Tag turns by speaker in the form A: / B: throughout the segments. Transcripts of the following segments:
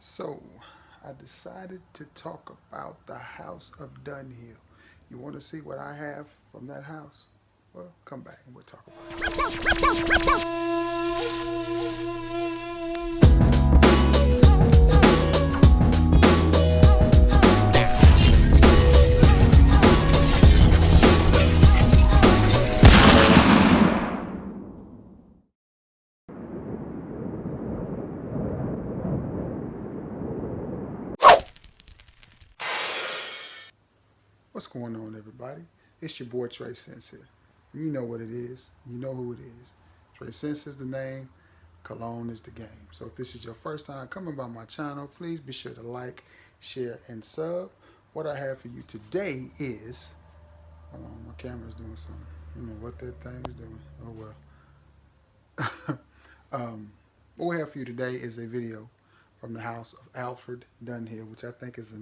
A: So, I decided to talk about the house of Dunhill. You want to see what I have from that house? Well, come back and we'll talk about what's going on, everybody. It's your boy Trey Sense here. You know what it is. You know who it is. Trey Sense is the name. Cologne is the game. So if this is your first time coming by my channel, please be sure to like, share, and sub. What I have for you today is, hold on, my camera's doing something. I don't know what that thing is doing. Oh well. What we have for you today is a video from the house of Alfred Dunhill, which I think is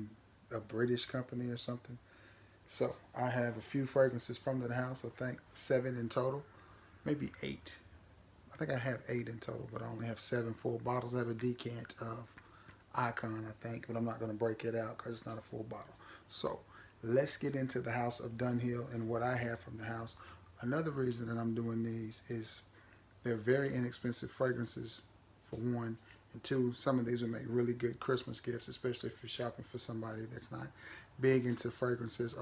A: a British company or something. So I have a few fragrances from that house. I think 7 in total, maybe 8. I think I have 8 in total, but I only have 7 full bottles. I have a decant of Icon, I think, but I'm not going to break it out because it's not a full bottle. So let's get into the house of Dunhill and what I have from the house. Another reason that I'm doing these is they're very inexpensive fragrances, for one. And two, some of these will make really good Christmas gifts, especially if you're shopping for somebody that's not big into fragrances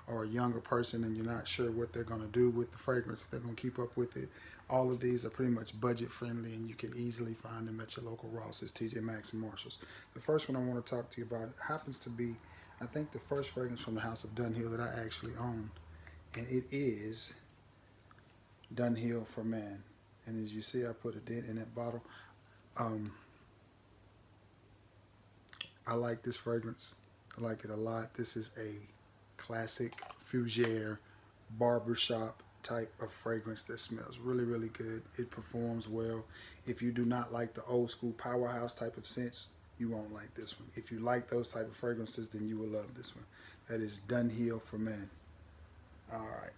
A: or a younger person and you're not sure what they're going to do with the fragrance, if they're going to keep up with it. All of these are pretty much budget friendly and you can easily find them at your local Ross's, TJ Maxx, and Marshalls. The first one I want to talk to you about happens to be, I think, the first fragrance from the house of Dunhill that I actually own. And it is Dunhill for Man. And as you see, I put a dent in that bottle. I like this fragrance. I like it a lot. This is a classic fougere barbershop type of fragrance that smells really, really good. It performs well. If you do not like the old school powerhouse type of scents, you won't like this one. If you like those type of fragrances, then you will love this one. That is Dunhill for Men. All right.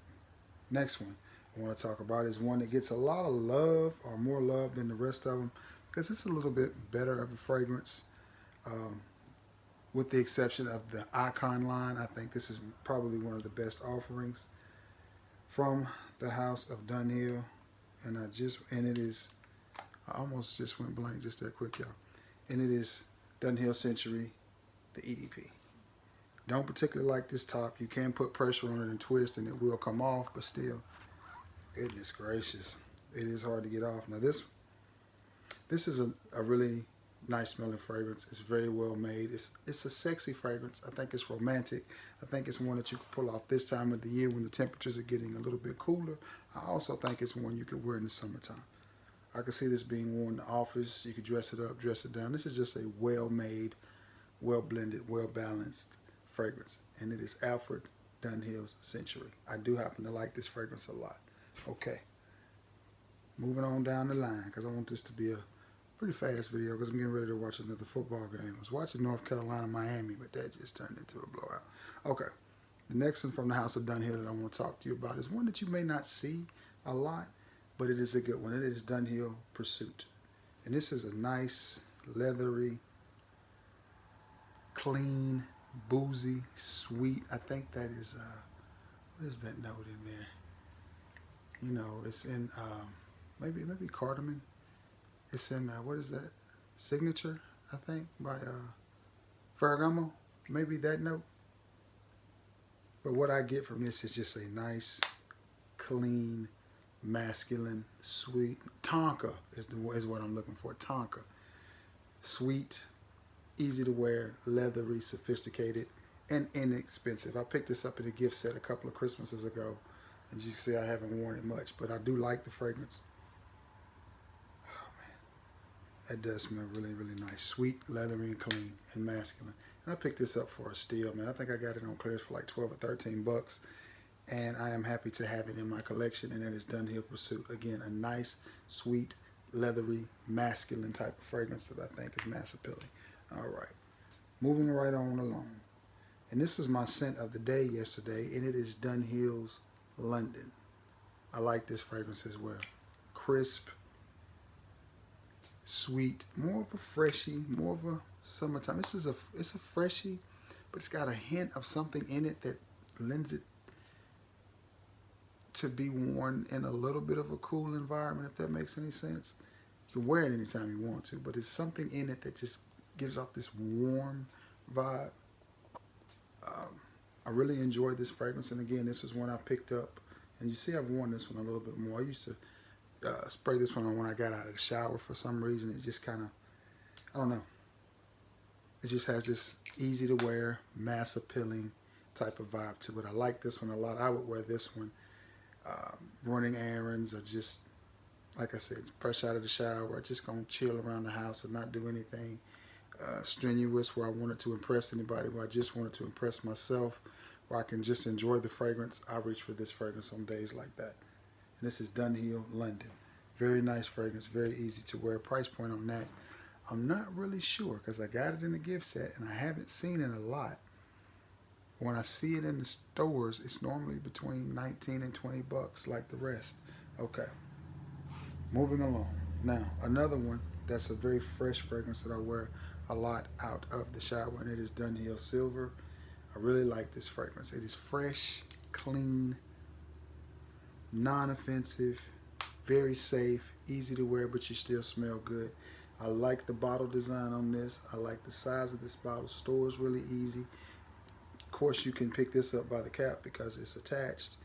A: Next one I want to talk about is one that gets a lot of love, or more love than the rest of them, because it's a little bit better of a fragrance. With the exception of the Icon line, I think this is probably one of the best offerings from the house of Dunhill. And it is, I almost just went blank just that quick, y'all. And it is Dunhill Century, the EDP. Don't particularly like this top. You can put pressure on it and twist and it will come off, but still, goodness gracious, it is hard to get off. Now this is a really nice smelling fragrance. It's very well made. It's a sexy fragrance. I think it's romantic. I think it's one that you can pull off this time of the year when the temperatures are getting a little bit cooler. I also think it's one you could wear in the summertime. I could see this being worn in the office. You could dress it up, dress it down. This is just a well-made, well-blended, well-balanced fragrance. And it is Alfred Dunhill's Century. I do happen to like this fragrance a lot. Okay. Moving on down the line, because I want this to be a pretty fast video because I'm getting ready to watch another football game. I was watching North Carolina, Miami, but that just turned into a blowout. Okay, the next one from the house of Dunhill that I want to talk to you about is one that you may not see a lot, but it is a good one. It is Dunhill Pursuit. And this is a nice, leathery, clean, boozy, sweet. I think that is, what is that note in there? You know, it's in, maybe cardamom. It's in, what is that? Signature, I think, by Ferragamo. Maybe that note. But what I get from this is just a nice, clean, masculine, sweet. Tonka is what I'm looking for. Tonka. Sweet, easy to wear, leathery, sophisticated, and inexpensive. I picked this up in a gift set a couple of Christmases ago. As you can see, I haven't worn it much, but I do like the fragrance. That does smell really, really nice. Sweet, leathery, and clean, and masculine. And I picked this up for a steal, man. I think I got it on clearance for like 12 or 13 bucks. And I am happy to have it in my collection, and that is Dunhill Pursuit. Again, a nice, sweet, leathery, masculine type of fragrance that I think is mass appealing. All right. Moving right on along. And this was my scent of the day yesterday, and it is Dunhill's London. I like this fragrance as well. Crisp, sweet, more of a freshie, more of a summertime. It's a freshie, but it's got a hint of something in it that lends it to be worn in a little bit of a cool environment, if that makes any sense. You can wear it anytime you want to, but it's something in it that just gives off this warm vibe. I really enjoyed this fragrance, and again, this was one I picked up, and you see I've worn this one a little bit more. I used to spray this one on when I got out of the shower. For some reason, it just kind of, I don't know, it just has this easy to wear, mass appealing type of vibe to it. I like this one a lot. I would wear this one running errands, or just, like I said, fresh out of the shower, just gonna chill around the house and not do anything strenuous where I wanted to impress anybody, where I just wanted to impress myself, where I can just enjoy the fragrance. I reach for this fragrance on days like that. And this is Dunhill London. Very nice fragrance, very easy to wear. Price point on that, I'm not really sure, because I got it in a gift set and I haven't seen it a lot. When I see it in the stores, it's normally between 19 and 20 bucks like the rest. Okay, moving along. Now, another one that's a very fresh fragrance that I wear a lot out of the shower, and it is Dunhill Silver. I really like this fragrance. It is fresh, clean, non-offensive, very safe, easy to wear, but you still smell good. I like the bottle design on this. I like the size of this bottle. Stores really easy. Of course, you can pick this up by the cap because it's attached.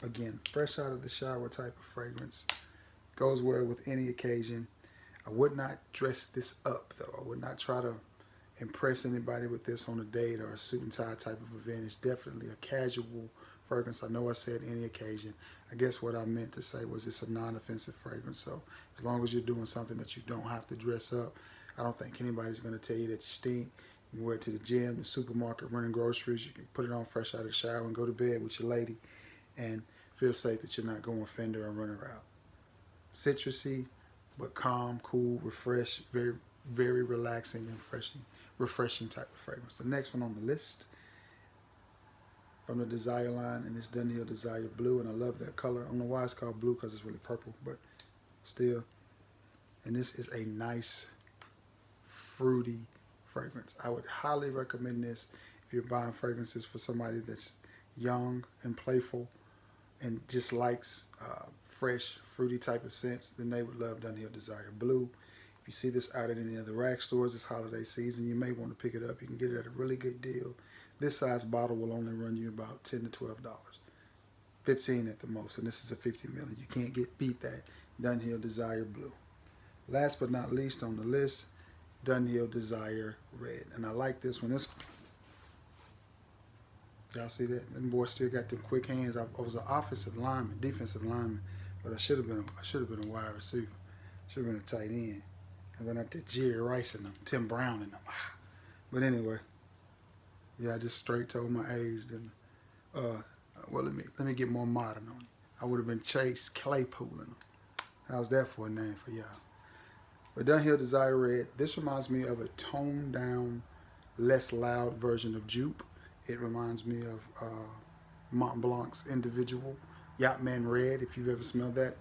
A: Again, fresh out of the shower type of fragrance. Goes well with any occasion. I would not dress this up though. I would not try to impress anybody with this on a date or a suit and tie type of event. It's definitely a casual fragrance. I know I said any occasion. I guess what I meant to say was it's a non-offensive fragrance. So as long as you're doing something that you don't have to dress up, I don't think anybody's going to tell you that you stink. You can wear it to the gym, the supermarket, running groceries. You can put it on fresh out of the shower and go to bed with your lady and feel safe that you're not going to offend her and run her out. Citrusy, but calm, cool, refresh, very, very relaxing and refreshing type of fragrance. The next one on the list from the Desire line, and it's Dunhill Desire Blue, and I love that color. I don't know why it's called blue, because it's really purple, but still. And this is a nice, fruity fragrance. I would highly recommend this if you're buying fragrances for somebody that's young and playful and just likes fresh, fruity type of scents. Then they would love Dunhill Desire Blue. If you see this out at any of the rack stores this holiday season, you may want to pick it up. You can get it at a really good deal. This size bottle will only run you about $10 to $12. $15 at the most, and this is a 50 ml. You can't beat that. Dunhill Desire Blue. Last but not least on the list, Dunhill Desire Red. And I like this one. Y'all see that? Them boys still got them quick hands. I was an offensive lineman, defensive lineman, but I should have been a wide receiver. Should have been a tight end. And went out there Jerry Rice and them, Tim Brown and them. But anyway, yeah, I just straight told my age. Then, well, let me get more modern on you. I would have been Chase Claypool in them. How's that for a name for y'all? But Dunhill Desire Red, this reminds me of a toned down, less loud version of Jupe. It reminds me of Mont Blanc's Individual, Yachtman Red, if you've ever smelled that.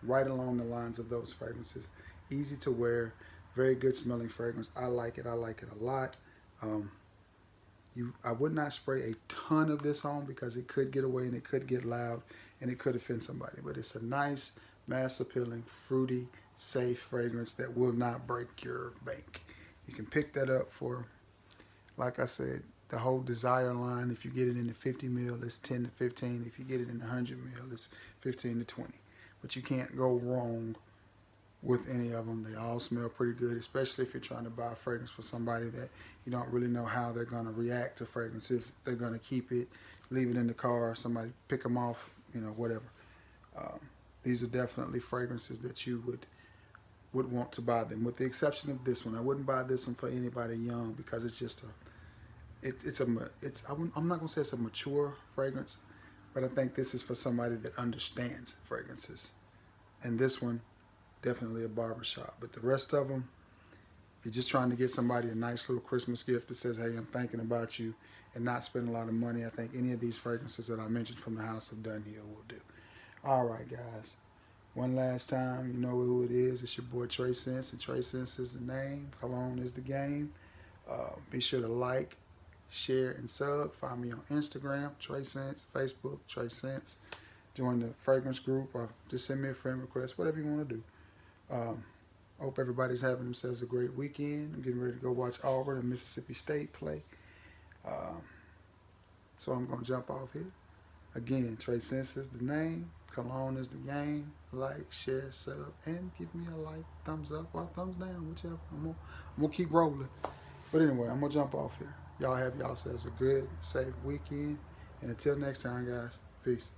A: Right along the lines of those fragrances. Easy to wear, very good smelling fragrance. I like it a lot. I would not spray a ton of this on because it could get away and it could get loud and it could offend somebody. But it's a nice, mass appealing, fruity, safe fragrance that will not break your bank. You can pick that up for, like I said, the whole Desire line. If you get it in the 50 ml, it's 10 to 15. If you get it in the 100 ml, it's 15 to 20. But you can't go wrong with any of them. They all smell pretty good, especially if you're trying to buy a fragrance for somebody that you don't really know how they're going to react to fragrances. They're going to keep it, leave it in the car, somebody pick them off, whatever. These are definitely fragrances that you would want to buy them, with the exception of this one. I wouldn't buy this one for anybody young because it's just I'm not gonna say it's a mature fragrance, but I think this is for somebody that understands fragrances. And this one, definitely a barbershop. But the rest of them, if you're just trying to get somebody a nice little Christmas gift that says, hey, I'm thinking about you, and not spend a lot of money, I think any of these fragrances that I mentioned from the House of Dunhill will do. All right, guys. One last time, you know who it is. It's your boy Trey Sense, and Trey Sense is the name. Cologne is the game. Be sure to like, share, and sub. Find me on Instagram, Trey Sense, Facebook, Trey Sense. Join the fragrance group, or just send me a friend request, whatever you want to do. I hope everybody's having themselves a great weekend. I'm getting ready to go watch Auburn and Mississippi State play. So I'm going to jump off here. Again, Trey Sense is the name. Cologne is the game. Like, share, sub, and give me a like, thumbs up, or thumbs down, whichever. I'm gonna keep rolling. But anyway, I'm going to jump off here. Y'all have yourselves a good, safe weekend. And until next time, guys, peace.